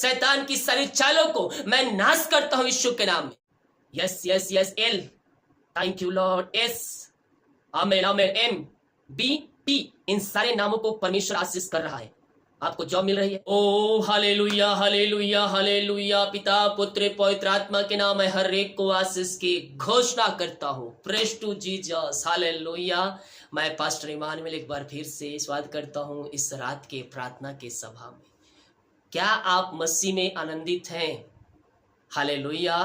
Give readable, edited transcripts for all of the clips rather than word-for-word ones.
शैतान की सारी चालों को मैं नाश करता हूं यीशु के नाम में। Yes yes yes, L, thank you lord, S, amen amen, M, B, P, इन सारे नामों को परमेश्वर आशीष कर रहा है। आपको जॉब मिल रही है। ओ हालेलुया हालेलुया हालेलुया। पिता पुत्र पवित्र आत्मा के नाम में हर एक को आशीष की घोषणा करता हूँ। Praise to Jesus, hallelujah. मैं पास्टर इमानुएल एक बार फिर से स्वागत करता हूँ इस रात के प्रार्थना के सभा में। क्या आप मसीह में आनंदित हैं? हालेलुया।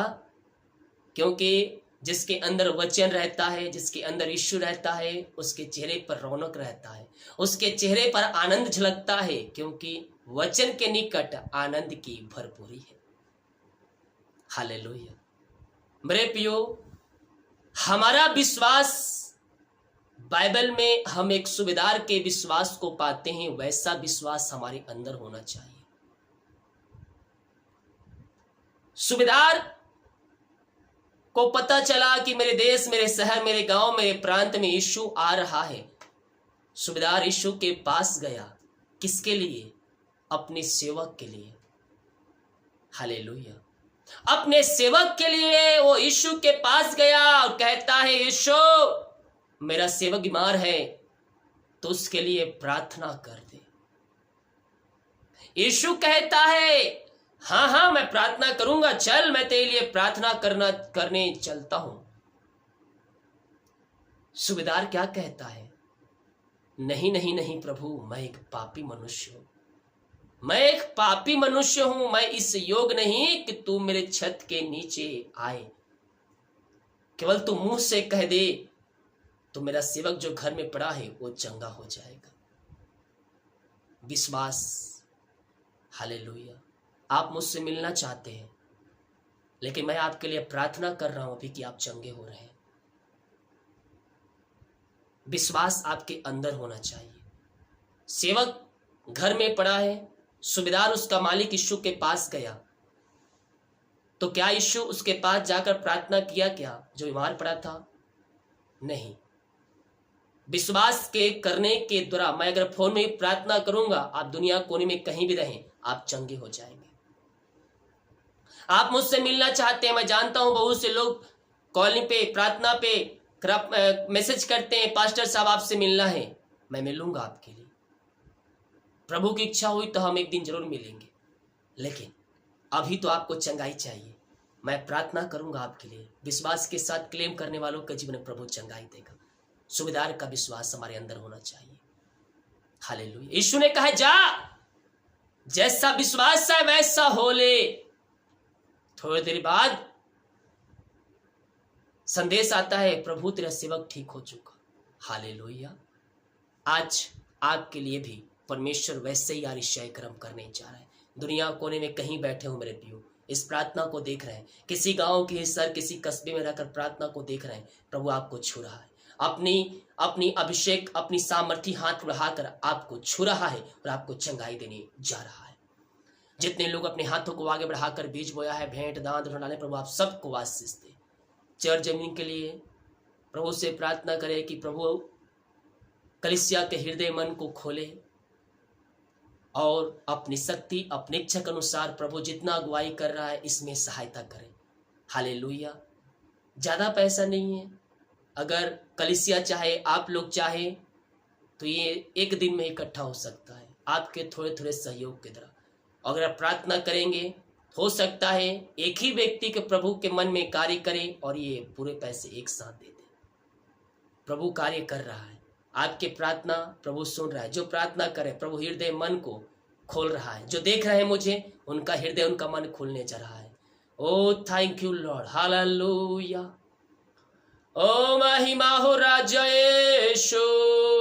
क्योंकि जिसके अंदर वचन रहता है, जिसके अंदर यीशु रहता है, उसके चेहरे पर रौनक रहता है, उसके चेहरे पर आनंद झलकता है, क्योंकि वचन के निकट आनंद की भरपूरी है। हालेलुया। मेरे प्रियो, हमारा विश्वास, बाइबल में हम एक सूबेदार के विश्वास को पाते हैं, वैसा विश्वास हमारे अंदर होना चाहिए। सूबेदार को पता चला कि मेरे देश, मेरे शहर, मेरे गांव, मेरे प्रांत में यीशु आ रहा है। सूबेदार यीशु के पास गया। किसके लिए? अपने सेवक के लिए। हालेलुया। अपने सेवक के लिए वो यीशु के पास गया और कहता है, यीशु मेरा सेवक बीमार है तो उसके लिए प्रार्थना कर दे। यीशु कहता है, हाँ हाँ मैं प्रार्थना करूंगा, चल मैं तेरे लिए प्रार्थना करने चलता हूं। सूबेदार क्या कहता है? नहीं नहीं नहीं प्रभु, मैं एक पापी मनुष्य हूं, मैं एक पापी मनुष्य हूं, मैं इस योग नहीं कि तू मेरे छत के नीचे आए। केवल तू मुंह से कह दे तो मेरा सेवक जो घर में पड़ा है वो चंगा हो जाएगा। विश्वास। हालेलुया। आप मुझसे मिलना चाहते हैं, लेकिन मैं आपके लिए प्रार्थना कर रहा हूं अभी कि आप चंगे हो रहे हैं। विश्वास आपके अंदर होना चाहिए। सेवक घर में पड़ा है, सूबेदार उसका मालिक यीशु के पास गया, तो क्या यीशु उसके पास जाकर प्रार्थना किया क्या जो बीमार पड़ा था? नहीं। विश्वास के करने के द्वारा, मैं अगर फोन में प्रार्थना करूंगा, आप दुनिया कोने में कहीं भी रहें, आप चंगे हो जाएंगे। आप मुझसे मिलना चाहते हैं, मैं जानता हूं बहुत से लोग कॉलिंग पे, प्रार्थना पे मैसेज करते हैं, पास्टर साहब आपसे मिलना है। मैं मिलूंगा आपके लिए। प्रभु की इच्छा हुई तो हम एक दिन जरूर मिलेंगे, लेकिन अभी तो आपको चंगाई चाहिए। मैं प्रार्थना करूंगा आपके लिए। विश्वास के साथ क्लेम करने वालों के जीवन में प्रभु चंगाई देगा। सूबेदार का विश्वास हमारे अंदर होना चाहिए। हालेलुया। यीशु ने कहा, जा, जैसा विश्वास है वैसा हो ले। थोड़ी देर बाद संदेश आता है, प्रभु तेरा सेवक ठीक हो चुका। हालेलुया। आज आपके लिए भी परमेश्वर वैसे ही आश्चर्य कर्म करने जा रहा है। दुनिया कोने में कहीं बैठे हो मेरे प्रियो, इस प्रार्थना को देख रहे हैं, किसी गांव के हिस्सा, किसी कस्बे में रहकर प्रार्थना को देख रहे हैं, प्रभु आपको छू रहा है। अपनी अभिषेक, अपनी सामर्थी हाथ बढ़ाकर आपको छू रहा है और आपको चंगाई देने जा रहा है। जितने लोग अपने हाथों को आगे बढ़ाकर बीज बोया है, भेंट दान डाले, प्रभु आप सबको आशीष दे। चर्च जमीन के लिए प्रभु से प्रार्थना करें कि प्रभु कलीसिया के हृदय मन को खोले और अपनी शक्ति, अपनी इच्छा के अनुसार प्रभु जितना अगुवाई कर रहा है इसमें सहायता करें। हालेलुया। ज्यादा पैसा नहीं है, अगर कलीसिया चाहे, आप लोग चाहे, तो ये एक दिन में इकट्ठा हो सकता है आपके थोड़े थोड़े सहयोग के द्वारा। अगर आप प्रार्थना करेंगे, हो सकता है एक ही व्यक्ति के प्रभु के मन में कार्य करे और ये पूरे पैसे एक साथ दे दे। प्रभु कार्य कर रहा है, आपके प्रार्थना प्रभु सुन रहा है। जो प्रार्थना करे, प्रभु हृदय मन को खोल रहा है। जो देख रहे हैं मुझे, उनका हृदय, उनका मन खुलने जा रहा है। ओ थैंक यू लॉर्ड, हालेलुया। ओ महिमा हो राजा यीशु।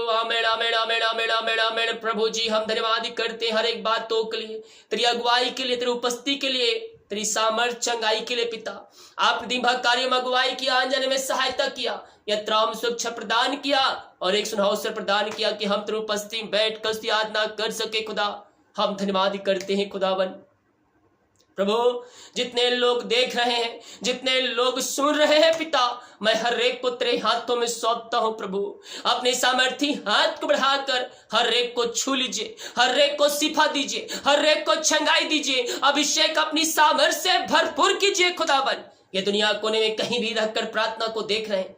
आमेन आमेन आमेन आमेन आमेन आमेन। प्रभु जी हम धन्यवाद करते हैं हर एक बातों के लिए, तेरी अगुवाई के लिए, तेरी उपस्थिति के लिए, तेरी सामर्थ चंगाई के लिए। पिता, आपने दिन भर कार्यों में अगुवाई किया, आने जाने में सहायता किया, यात्राओं में सुरक्षा प्रदान किया और एक सुनहरा अवसर प्रदान किया कि हम तेरी उपस्थिति में बैठ कर आराधना कर सके। खुदा हम धन्यवाद करते हैं खुदावन। प्रभु जितने लोग देख रहे हैं, जितने लोग सुन रहे हैं पिता, मैं हर एक को तेरे हाथों में सौंपता हूं प्रभु। अपने सामर्थी हाथ को बढ़ाकर हर एक को छू लीजिए, हर एक को शिफा दीजिए, हर एक को छंगाई दीजिए, अभिषेक अपनी सामर्थ्य से भरपूर कीजिए खुदावन। ये दुनिया कोने में कहीं भी रहकर प्रार्थना को देख रहे हैं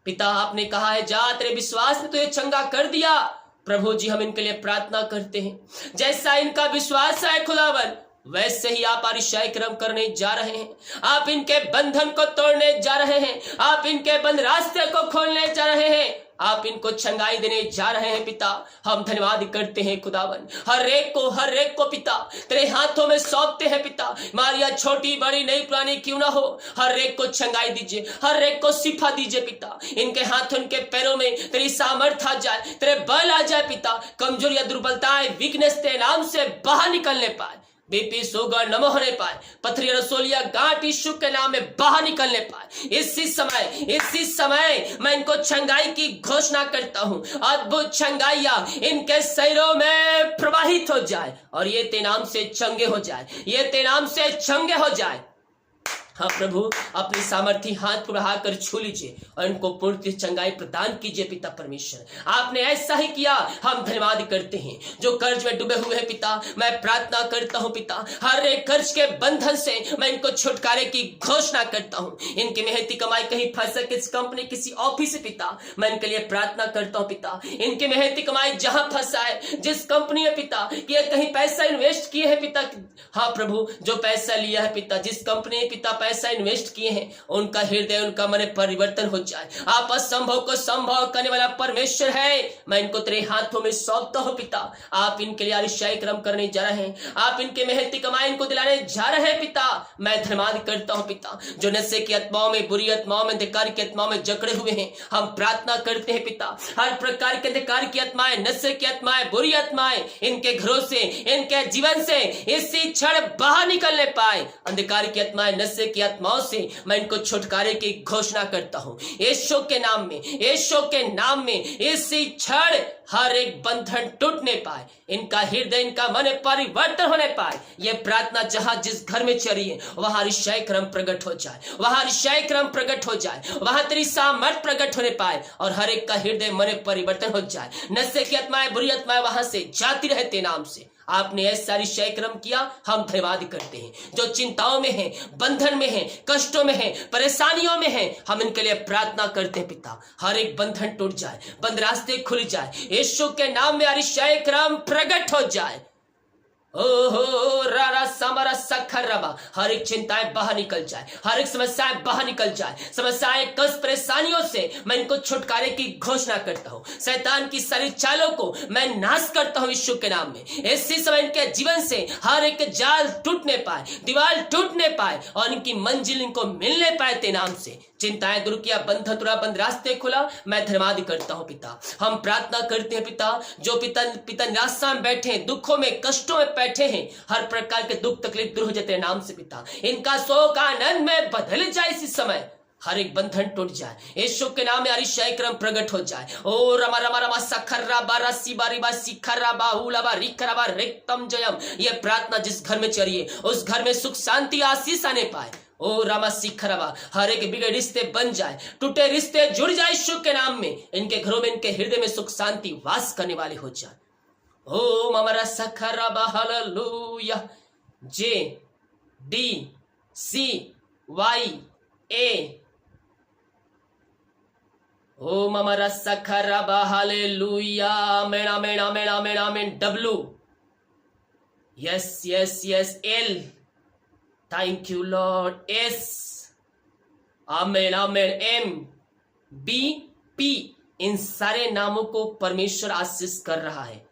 पिता, आपने कहा है जा तेरे विश्वास ने तुझे चंगा कर दिया। प्रभु जी हम इनके लिए प्रार्थना करते हैं, जैसा इनका विश्वास है खुदावन वैसे ही आप अतिशय कर्म करने जा रहे हैं। आप इनके बंधन को तोड़ने जा रहे हैं, आप इनके बंद रास्ते को खोलने जा रहे हैं, आप इनको छंगाई देने जा रहे हैं पिता। हम धन्यवाद करते हैं खुदावन, हर एक को पिता तेरे हाथों में सौंपते हैं पिता। मारिया छोटी बड़ी नई पुरानी क्यों ना हो, हर एक को छंगाई दीजिए, हर एक को शिफा दीजिए पिता। इनके हाथों इनके पैरों में तेरी सामर्थ आ जाए, तेरे बल आ जाए पिता। कमजोरी या दुर्बलताएं वीकनेस तेरे नाम से बाहर निकलने पाए, बीपी शुगर नमो होने पाए, पथरी रसोलिया गांठ यीशु के नाम में बाहर निकलने पाए। इसी समय मैं इनको छंगाई की घोषणा करता हूं। अद्भुत छंगाइया इनके शरीरों में प्रवाहित हो जाए और ये तेरे नाम से चंगे हो जाए, ये तेरे नाम से चंगे हो जाए। हाँ प्रभु अपनी सामर्थी हाथ को बढ़ाकर छू लीजिए और इनको पूर्ण चंगाई प्रदान कीजिए पिता परमेश्वर। आपने ऐसा ही किया, हम धन्यवाद करते हैं। जो कर्ज में डूबे हुए हैं पिता, मैं प्रार्थना करता हूं पिता, हर एक कर्ज के बंधन से मैं इनको छुटकारे की घोषणा करता हूं। इनकी मेहनती कमाई कहीं फंस किसी कंपनी किसी ऑफिस से पिता, मैं इनके लिए प्रार्थना करता हूं पिता। इनकी मेहनती कमाई जहां फंसा है, जिस कंपनी में पिता ये कहीं पैसा इन्वेस्ट किए हैं पिता, हाँ प्रभु जो पैसा लिया है पिता, जिस कंपनी में पिता पैसा इन्वेस्ट किए हैं, उनका हृदय उनका मन परिवर्तन हो जाए। आप असंभव को संभव करने वाला परमेश्वर है। मैं इनको तेरे हाथों में सौंपता हूं पिता। आप इनके लिए अतिशय कर्म करने जा रहे हैं, आप इनके मेहनती कमाई इनको दिलाने जा रहे हैं पिता। मैं धन्यवाद करता हूं पिता। जो नशे की आत्माओं में, बुरी आत्माओं में, अंधकार की आत्माओं में जकड़े हुए हैं, हम प्रार्थना करते हैं पिता। हर प्रकार के अंधकार की आत्माएं, नशे की आत्माएं, बुरी आत्माएं इनके घरों से, इनके जीवन से इसी क्षण बाहर निकलने पाए। अंधकार की आत्माएं, नशे की आत्माओं से मैं इनको छुटकारे की घोषणा करता हूं यीशु के नाम में, यीशु के नाम में। इसी क्षण हर एक बंधन टूटने पाए, इनका हृदय इनका मन परिवर्तन होने पाए। ये प्रार्थना जहां जिस घर में चली है वहां अतिशय कर्म प्रकट हो जाए, वहां अतिशय कर्म प्रकट हो जाए, वहां तेरी सामर्थ प्रकट होने पाए और हर एक का हृदय मन परिवर्तन हो जाए। नशे की आत्माएं, बुरी आत्माएं वहां से जाती रहते नाम से। आपने ऐसा अतिशय कर्म किया, हम धन्यवाद करते हैं। जो चिंताओं में है, बंधन में है, कष्टों में है, परेशानियों में है, हम इनके लिए प्रार्थना करते हैं पिता। हर एक बंधन टूट जाए, बंद रास्ते खुल जाए, यीशु के नाम में अतिशय कर्म प्रकट हो जाए। ओहो रारा समरा सखर रबा, हर एक चिंताएं बाहर निकल जाए, हर एक समस्याएं बाहर निकल जाए। समस्याएं कष्ट परेशानियों से मैं इनको छुटकारे की घोषणा करता हूं। शैतान की सारी चालों को मैं नाश करता हूं यीशु के नाम में। इसी समय इनके जीवन से हर एक जाल टूटने पाए, दीवार टूटने पाए और इनकी मंजिल इनको मिलने पाए ते नाम से। चिंताएं दूर किया, बंधन तुरा, बंद रास्ते खुला। मैं धन्यवाद करता हूं पिता। हम प्रार्थना करते हैं पिता, जो पिता निराशा में बैठे हैं, दुखों में, कष्टों में बैठे हैं, हर प्रकार के दुख तकलीफ दूर हो जाते हैं नाम से पिता। इनका शोक आनंद में बदल जाए इसी समय, हर एक बंधन टूट जाए, यीशु के नाम में अतिशय कर्म प्रकट हो जाए। ओ रमा रमा रमा सखर्रा बारा सिबारी बा सिखर्रा बाहुला बा रिखरा बा रिक्तम जयम। ये प्रार्थना जिस घर में चलिए उस घर में सुख शांति आशीष आने पाए। ओ रामा सिखरवा, हर एक बिगड़े रिश्ते बन जाए, टूटे रिश्ते जुड़ जाए यीशु के नाम में। इनके घरों में, इनके हृदय में सुख शांति वास करने वाले हो जाए। ओ ममरा सखरवा hallelujah. J D C Y A, ओ ममरा सखरवा हालेलुया। मेना मेना मेना मेना मेन W, yes yes yes L, thank you lord S, amen amen M, B, P, इन सारे नामों को परमेश्वर आशीष कर रहा है।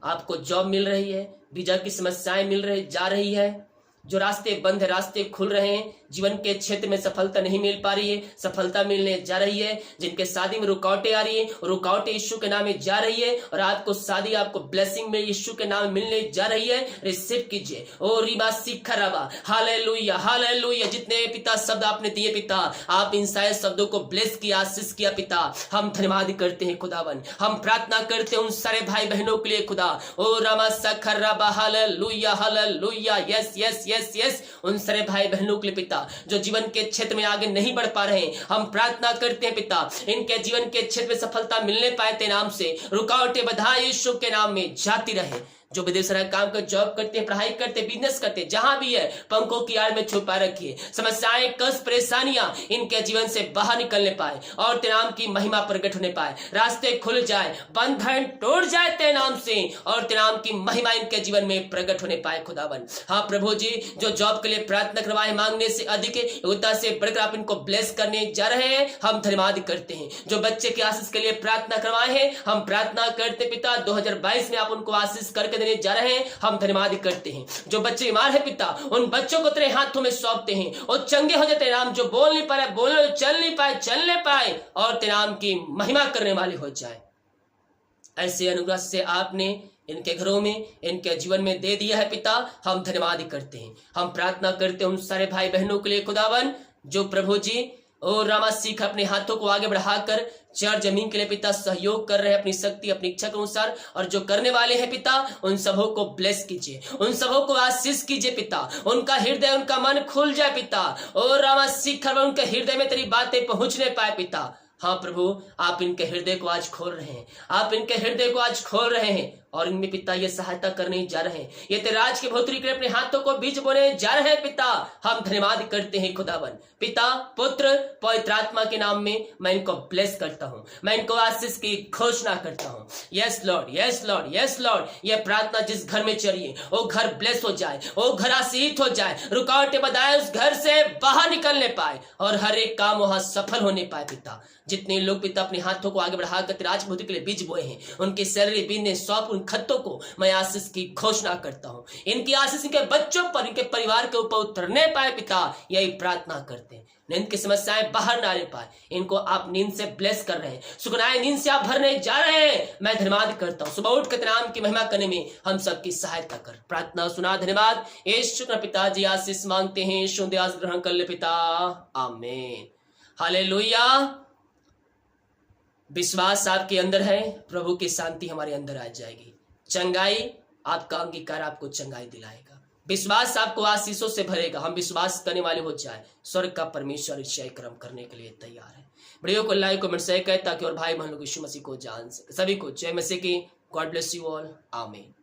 आपको जॉब मिल रही है, वीजा की समस्याएं मिल रही जा रही है, जो रास्ते बंद है रास्ते खुल रहे हैं, जीवन के क्षेत्र में सफलता नहीं मिल पा रही है, सफलता मिलने जा रही है। जिनके शादी में रुकावटें आ रही है, रुकावटें यीशु के नाम में जा रही है और आपको शादी, आपको ब्लेसिंग में यीशु के नाम में मिलने जा रही है। रिसीव कीजिए। ओ रिबा सिखरवा हालेलुया हालेलुया। जितने पिता शब्द आपने दिए पिता, आप इन सारे शब्दों को ब्लेस किया, आशीष किया पिता। हम धन्यवाद करते हैं खुदावन। हम प्रार्थना करते हैं उन सारे भाई बहनों के लिए खुदा। ओ रामा सखरवा hallelujah hallelujah. Yes yes yes yes उन सारे भाई बहनों के लिए पिता जो जीवन के क्षेत्र में आगे नहीं बढ़ पा रहे हैं, हम प्रार्थना करते हैं पिता इनके जीवन के क्षेत्र में सफलता मिलने पाए तेरे नाम से, रुकावटें बाधा यीशु के नाम में जाती रहे। जो विदेश में काम कर जॉब करते हैं, पढ़ाई करते, बिजनेस करते, जहां भी है पंखों की आड़ में छुपा रखिए। समस्याएं, कष्ट, परेशानियां इनके जीवन से बाहर निकलने पाए और तेरे नाम की महिमा प्रकट होने पाए। रास्ते खुल जाए, बंधन टूट जाए तेरे नाम से और तेरे नाम की महिमा इनके जीवन में प्रकट होने पाए खुदावन। हाँ प्रभु जी, जो जॉब के लिए प्रार्थना करवाए मांगने से अधिक योग्यता से बढ़कर आप इनको ब्लेस करने जा रहे हैं, हम धन्यवाद करते हैं। जो बच्चे की आशीष के लिए प्रार्थना करवाए हैं, हम प्रार्थना करते पिता 2022 में आप उनको आशीष करके देने जा रहे हैं, हम धन्यवाद करते हैं। जो बच्चे बीमार है पिता उन बच्चों को तेरे हाथों में सौंपते हैं और चंगे हो जाते नाम, जो बोल नहीं पाए बोलने, चल नहीं पाए चलने पाए और तेरे नाम की महिमा करने वाले हो जाए। ऐसे अनुग्रह से आपने इनके घरों में, इनके जीवन में दे दिया है पिता, हम धन्यवाद करते हैं। हम प्रार्थना करते हैं उन सारे भाई बहनों के लिए खुदावन जो प्रभु जी और रामा सीख अपने हाथों को आगे बढ़ाकर चार जमीन के लिए पिता सहयोग कर रहे हैं अपनी शक्ति अपनी इच्छा के अनुसार, और जो करने वाले हैं पिता उन सबों को ब्लेस कीजिए, उन सबों को आशीष कीजिए पिता, उनका हृदय उनका मन खुल जाए पिता और रामा सीख उनके हृदय में तेरी बातें पहुंचने पाए पिता। हाँ प्रभु, आप इनके हृदय को आज खोल रहे हैं, आप इनके हृदय को आज खोल रहे हैं और इनमें पिता ये सहायता करने जा रहे हैं। ये तेरे राज के भौतिक अपने हाथों को बीज बोने जा रहे हैं पिता, हम धन्यवाद करते हैं खुदावन। पिता पुत्र पवित्र आत्मा के नाम में मैं इनको ब्लेस करता हूँ, मैं इनको आशीष की घोषणा करता हूँ। Yes Lord, yes Lord, yes Lord. ये प्रार्थना जिस घर में चलिए वो घर ब्लेस हो जाए, वो घर आशीष हो जाए, रुकावटें बधाए उस घर से बाहर निकलने पाए और हर एक काम वहां सफल होने पाए पिता। जितने लोग पिता अपने हाथों को आगे बढ़ाकर तेरे राज भौतिक के लिए बीज बोए हैं, उनकी सैलरी बिजनेस शॉप उन खत्तों को मैं आशीष की घोषणा करता हूं। इनकी आशीष इनके बच्चों पर, इनके परिवार के ऊपर उतरने पाए पिता, यही प्रार्थना करते हैं। नींद की समस्याएं बाहर ना ले पाए, इनको आप नींद से ब्लेस कर रहे हैं, सुगनाएं नींद से आप भरने जा रहे हैं। मैं धन्यवाद करता हूं, सुबह उठ कर तेरे नाम की महिमा करने में हम सबकी सहायता कर। प्रार्थना सुना, धन्यवाद। यीशु के पिताजी आशीष मांगते हैं, यीशु दयास ग्रहण कर ले पिता, आमीन। हालेलुया। विश्वास आपके अंदर है, प्रभु की शांति हमारे अंदर आ जाएगी। चंगाई आपका अंगीकार आपको चंगाई दिलाएगा, विश्वास आपको आशीषों से भरेगा। हम विश्वास करने वाले हो जाए, स्वर्ग का परमेश्वर इच्छाएं कर्म करने के लिए तैयार है। वीडियो को लाइक कमेंट शेयर करें ताकि और भाई बहनों यीशु मसीह को जान सके। सभी को जय मसीह की। गॉड ब्लेस यू ऑल, आमीन।